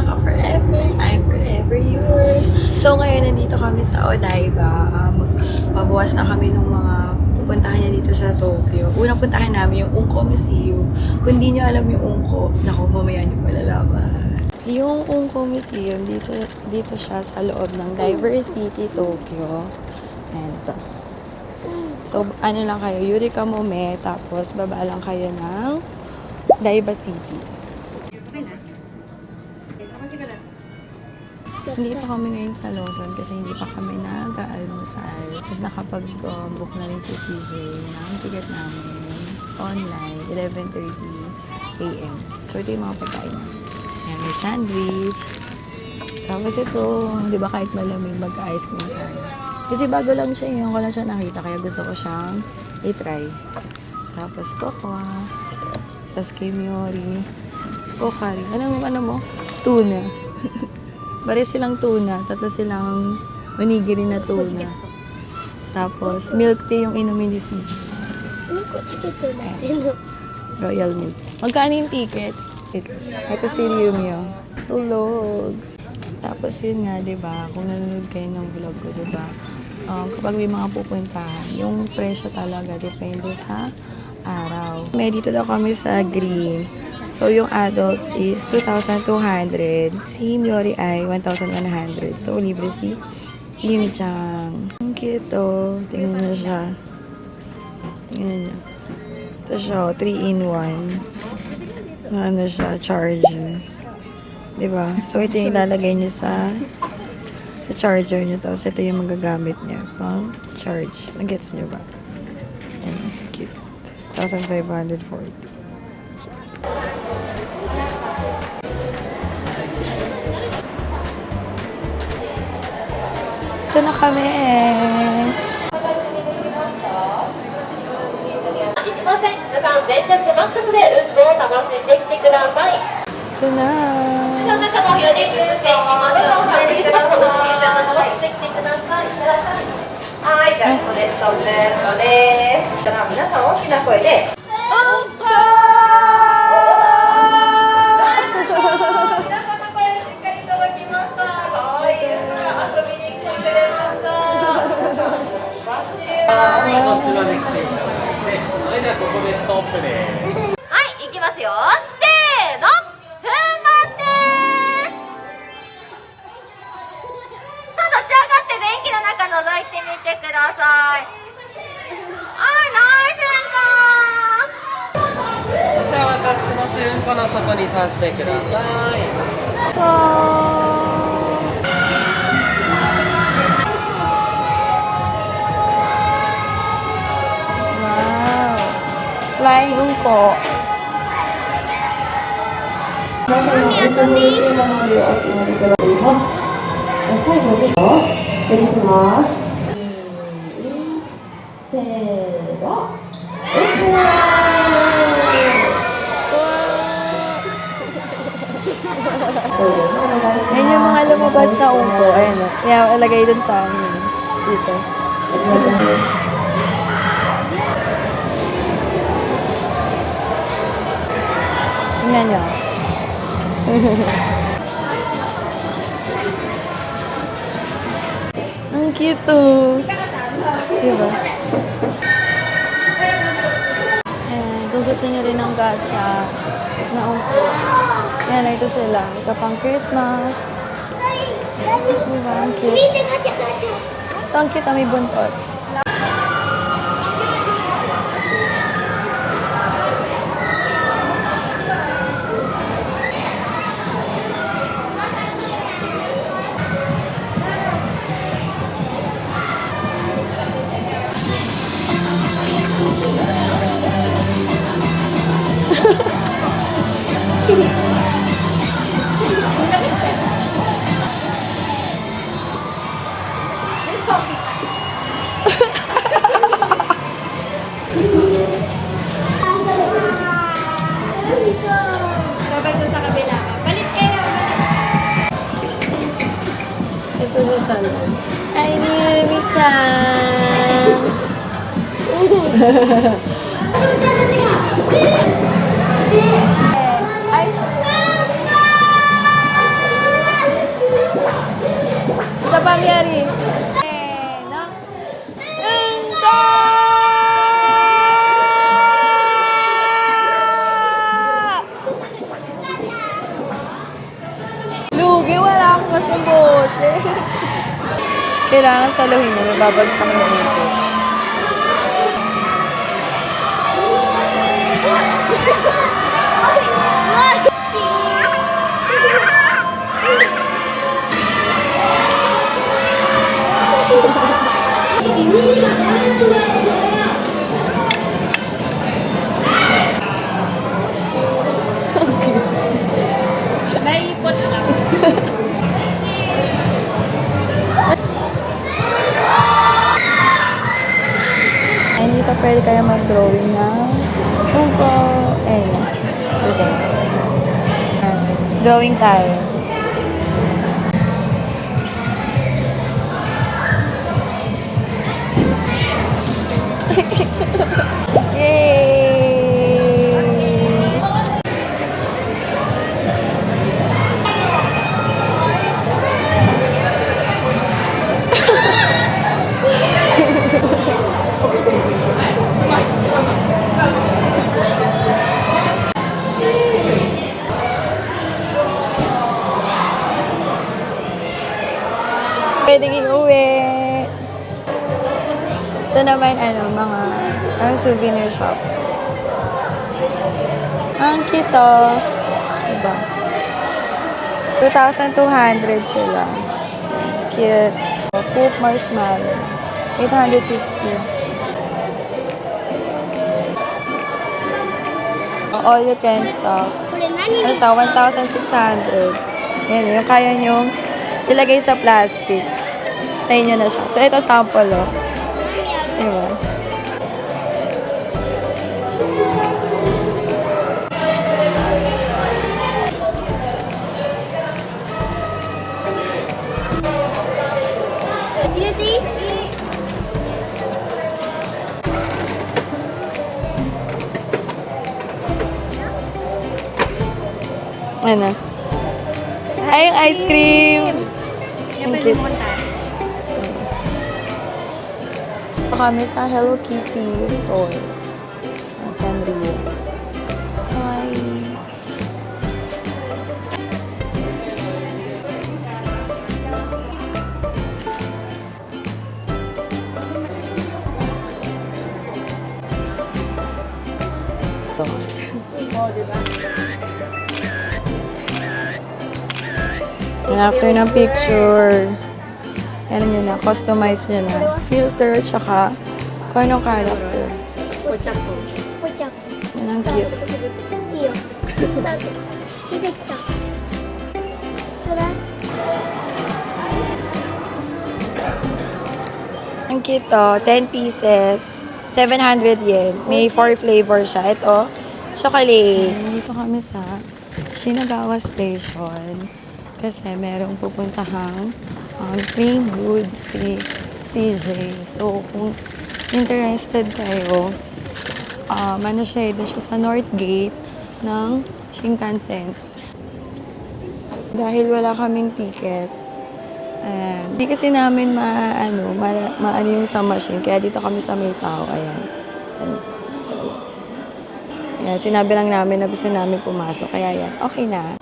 pinaka-forever, I'm forever yours. So ngayon, nandito kami sa Odaiba. Magbabawas na kami ng mga pupuntahan niya dito sa Tokyo. Unang puntahan namin yung Unko Museum. Kung di niyo alam yung Unko, naku, mamaya niyo malalaman. Yung Unko Museum, dito siya sa loob ng Diversity Tokyo. And so, ano lang kayo, Eureka Mome, tapos baba lang kayo ng Daiba City. Hindi pa kami ngayon sa Lawson kasi hindi pa kami nag-almusal. Tapos nakapag-book na rin si CJ ng ticket namin online, 11:30 a.m. So, ito yung mga pagkain namin. Ayan, may sandwich. Tapos ito, di ba kahit malamig mag-ice cream tayo. Kasi bago lang siya, ngayon ko lang siya nakita, kaya gusto ko siyang i-try. Tapos cocoa. Tapos kimiyori. Kokari. Ano mo? Tuna. Bari silang tuna. Tatlo silang onigiri na tuna. Tapos milk tea yung inumin ni CJ. Royal milk. Magkano yung ticket? Ito si Ryumyo. Tulog. Tapos yun nga, diba? Kung nanonood kayo ng vlog ko, diba? Kapag may mga pupuntahan, yung presyo talaga depende sa araw. May dito daw kami sa Green. So, yung adults is 2,200. Si Miyori ay 1,100. So, libre si Yumi-chan. Ang cute to. Tingnan nyo siya. Tingnan nyo. Ito siya, 3-in-1. Ano siya, charger. Diba? So, ito yung ilalagay niyo sa charger niyo. Tapos, ito yung magagamit niya pang charge. Nag-gets niyo ba? And cute. 1,540. Ito na kami. Ito na. はい、じゃあここでストップです。じゃあ皆さん大きな声で。こちらで来ていただいて、それではここでストップです。はい、いきますよ。せーの、踏ん張ってさあ、立ち上がって便器の中覗いてみてください。ナイスじゃあ私のスうんこの外に刺してください。Flying Unko. Yan yung mga lumabas na Unko. Ayan o. Kaya ilagay dun sa amin. Dito. Tingnan nyo. Ang cute to. Diba? Ayan, kung gusto nyo rin ng gacha na Unko. Ayan, ito sila. Ito pang Christmas. Diba? Ang cute. Ito ang cute, may buntot. Ito sa salon. Hi, Yumi-chan! Ay! Sa boses. Kailangan saluhin niya, may babagsak ng ipot. Ay, dito pwede kayo mag-drawing ng tungko. Okay. Drawing tayo. Yay! Pwedeng iuwi. Ito naman, mga souvenir shop. Ang cute, oh. Diba? 2,200 sila. Cute. Poop marshmallow. 850. All you can stop. Ano siya? 1,600. Yan, yung kaya nyong ilagay sa plastic. Sa inyo na siya. Ito sample, oh. Diba? Ano? Ay, yung ice cream! Ang cute. Ito kami sa Hello Kitty store. Sanrio. Hi! After ng picture, ano nyo na, customize nyo na. Filter, tsaka kung anong character. Yan ang cute. Ang cute to, 10 pieces, 700 yen. May 4 flavor siya. Ito, chocolate. Dito kami sa Shinagawa Station. Kasi merong pupuntahang green goods si CJ. So, kung interested kayo, doon siya sa North Gate ng Shinkansen. Dahil wala kaming ticket, hindi kasi namin maano yung sa machine. Kaya dito kami sa may tao. Ayan. Ayan, sinabi lang namin na gusto namin pumasok. Kaya yan, okay na.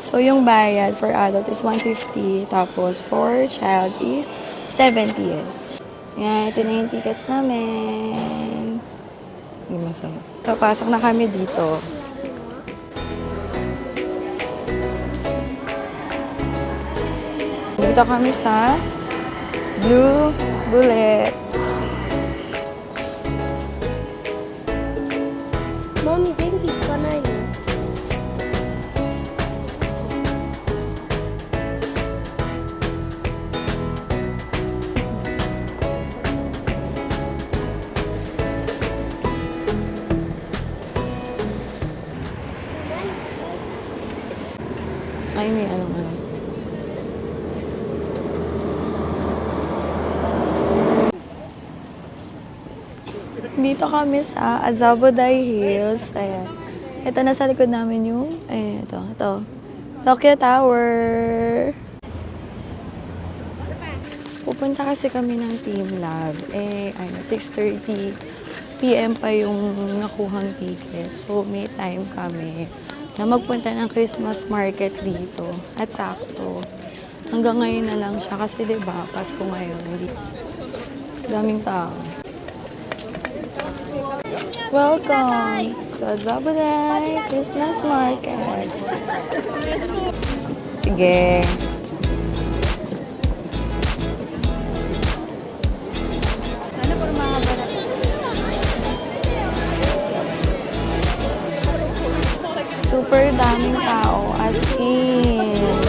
So, yung bayad for adult is 150. Tapos, for child is 70 yen. Yan, ito na yung tickets namin. Hindi masaya. So, pasok na kami dito. Dito kami sa Blue Bullet. Mommy, denki ikanai no? Ay, may ano. Dito kami sa Azabudai Hills. Ayan. Ito na sa likod namin yung, ito. Tokyo Tower. Pupunta kasi kami ng Team Lab. 6:30 PM pa yung nakuhang ticket. So, may time kami na magpunta ng Christmas market dito. At sakto, Hanggang ngayon na lang siya kasi 'di ba Pasko ngayon. Hindi. Daming tao. Welcome sa Zabuday Christmas Market. Sige. Super daming tao, as in.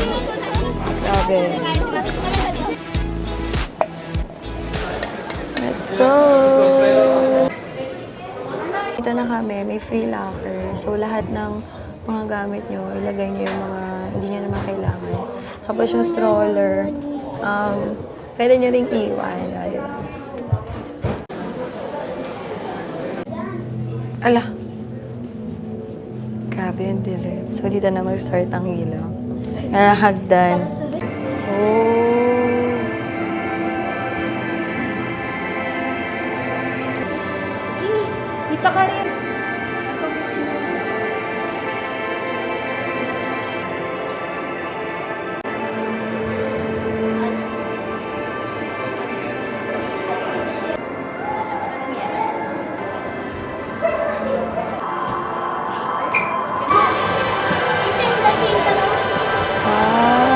Sabi. Let's go! Ito na kami, may free locker. So, lahat ng mga gamit nyo, ilagay nyo yung mga hindi nyo naman kailangan. Tapos yung stroller, pwede nyo ring iwan. Di ba? Ala! Grabe yung dilim. So, dito na mag-start ang ilaw. Hagdan. Oh! Kita ka rin. Ah!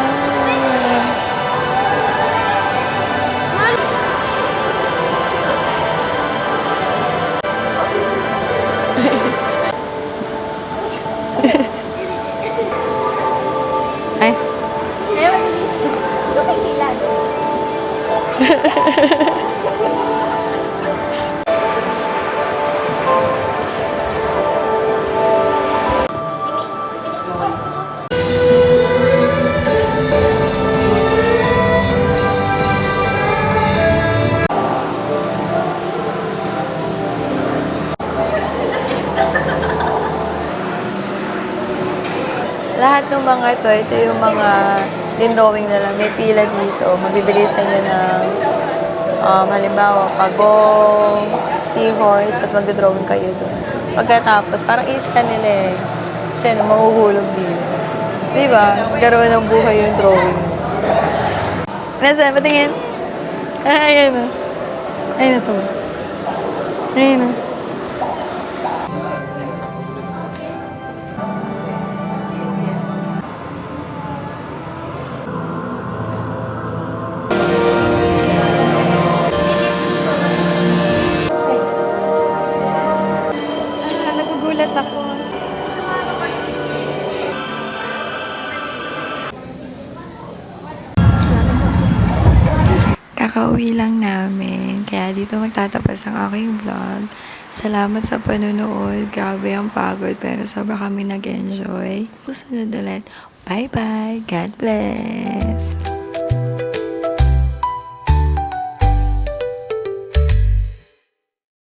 Ay! Lahat ng mga ito yung mga drawing na lang. May pila dito. Mabibigay sa inyo ng, halimbawa, pagong, seahorse, tapos magdodrawing kayo doon. Tapos pagkatapos, parang i-scan nila eh. Kasi mahuhulog dito. Di ba? Karoon ng buhay yung drawing. Nasaan? Patingin? Ayan na. Ayan na suma. Ayan na. Nagugulat ako. Kakauwi lang namin. Kaya dito magtatapos ang aking vlog. Salamat sa panonood. Grabe ang pagod pero sobra kami nag-enjoy. Susunod ulit. Bye-bye. God bless.